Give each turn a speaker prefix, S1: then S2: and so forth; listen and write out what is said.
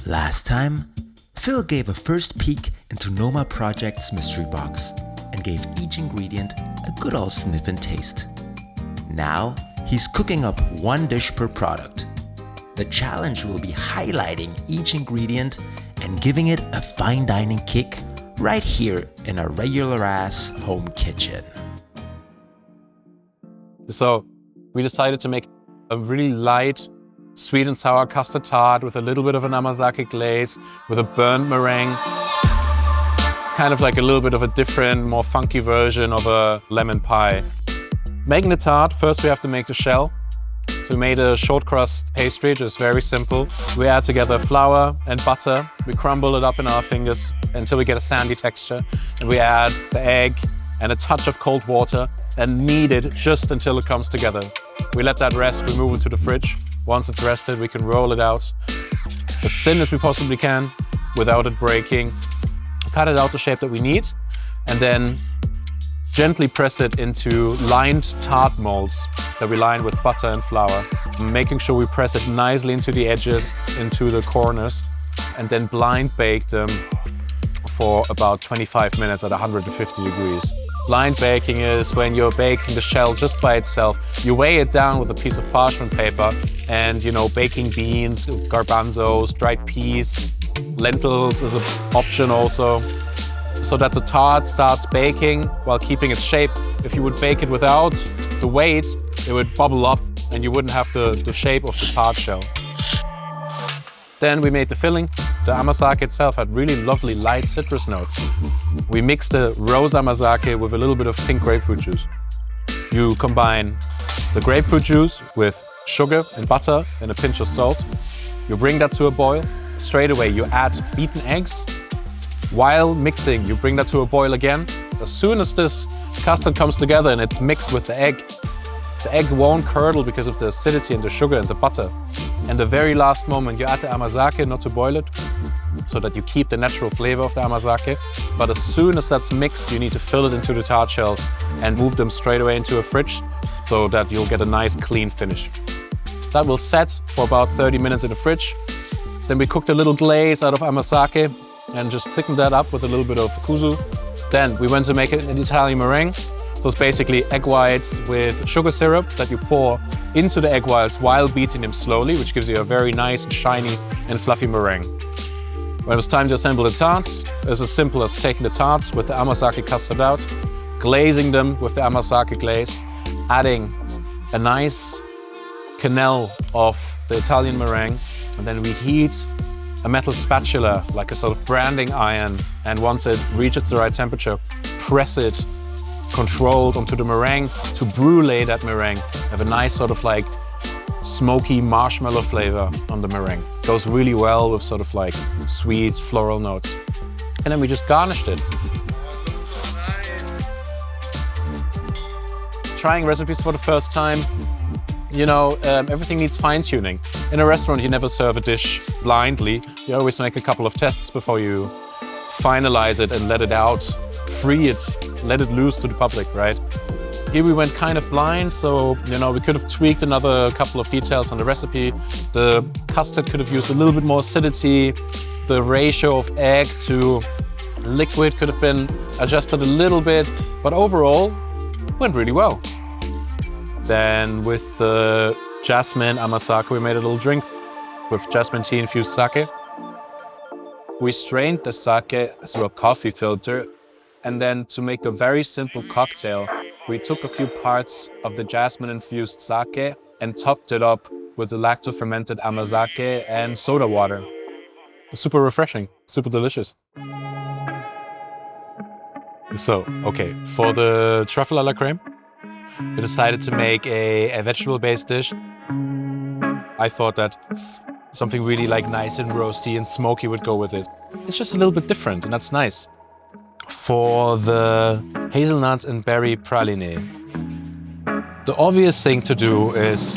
S1: Last time, Phil gave a first peek into Noma Projects mystery box and gave each ingredient a good old sniff and taste. Now, he's cooking up one dish per product. The challenge will be highlighting each ingredient and giving it a fine dining kick right here in our regular-ass home kitchen.
S2: So we decided to make a really light, sweet and sour custard tart with a little bit of an Amazake glaze, with a burnt meringue. Kind of like a little bit of a different, more funky version of a lemon pie. Making the tart, first we have to make the shell. So we made a short crust pastry, just very simple. We add together flour and butter. We crumble it up in our fingers until we get a sandy texture. And we add the egg and a touch of cold water and knead it just until it comes together. We let that rest, we move it to the fridge. Once it's rested, we can roll it out as thin as we possibly can without it breaking. Cut it out the shape that we need and then gently press it into lined tart molds that we line with butter and flour, making sure we press it nicely into the edges, into the corners, and then blind bake them for about 25 minutes at 150 degrees. Blind baking is when you're baking the shell just by itself. You weigh it down with a piece of parchment paper and, baking beans, garbanzos, dried peas, lentils is an option also, so that the tart starts baking while keeping its shape. If you would bake it without the weight, it would bubble up and you wouldn't have the shape of the tart shell. Then we made the filling. The Amazake itself had really lovely light citrus notes. We mixed the rose Amazake with a little bit of pink grapefruit juice. You combine the grapefruit juice with sugar and butter and a pinch of salt. You bring that to a boil. Straight away you add beaten eggs. While mixing, you bring that to a boil again. As soon as this custard comes together and it's mixed with the egg won't curdle because of the acidity and the sugar and the butter. And the very last moment, you add the Amazake, not to boil it, so that you keep the natural flavor of the Amazake. But as soon as that's mixed, you need to fill it into the tart shells and move them straight away into a fridge so that you'll get a nice clean finish. That will set for about 30 minutes in the fridge. Then we cooked a little glaze out of Amazake and just thickened that up with a little bit of kuzu. Then we went to make an Italian meringue. So it's basically egg whites with sugar syrup that you pour into the egg whites while beating them slowly, which gives you a very nice, shiny and fluffy meringue. When it was time to assemble the tarts, it's as simple as taking the tarts with the Amazake custard out, glazing them with the Amazake glaze, adding a nice quenelle of the Italian meringue, and then we heat a metal spatula, like a sort of branding iron, and once it reaches the right temperature, press it controlled onto the meringue to brulee that meringue. Have a nice sort of like smoky marshmallow flavor on the meringue. Goes really well with sort of like sweet floral notes. And then we just garnished it. Trying recipes for the first time, everything needs fine-tuning. In a restaurant, you never serve a dish blindly. You always make a couple of tests before you finalize it and let it out, free it, let it loose to the public, right? Here we went kind of blind, so we could have tweaked another couple of details on the recipe. The custard could have used a little bit more acidity. The ratio of egg to liquid could have been adjusted a little bit, but overall, went really well. Then with the jasmine Amazake, we made a little drink with jasmine tea infused sake. We strained the sake through a coffee filter, and then to make a very simple cocktail, we took a few parts of the jasmine infused sake and topped it up with the Lacto-Fermented Amazake and soda water. Super refreshing, super delicious. So, okay, for the truffle à la crème, we decided to make a vegetable-based dish. I thought that something really like nice and roasty and smoky would go with it. It's just a little bit different, and that's nice. For the hazelnut and berry praline, the obvious thing to do is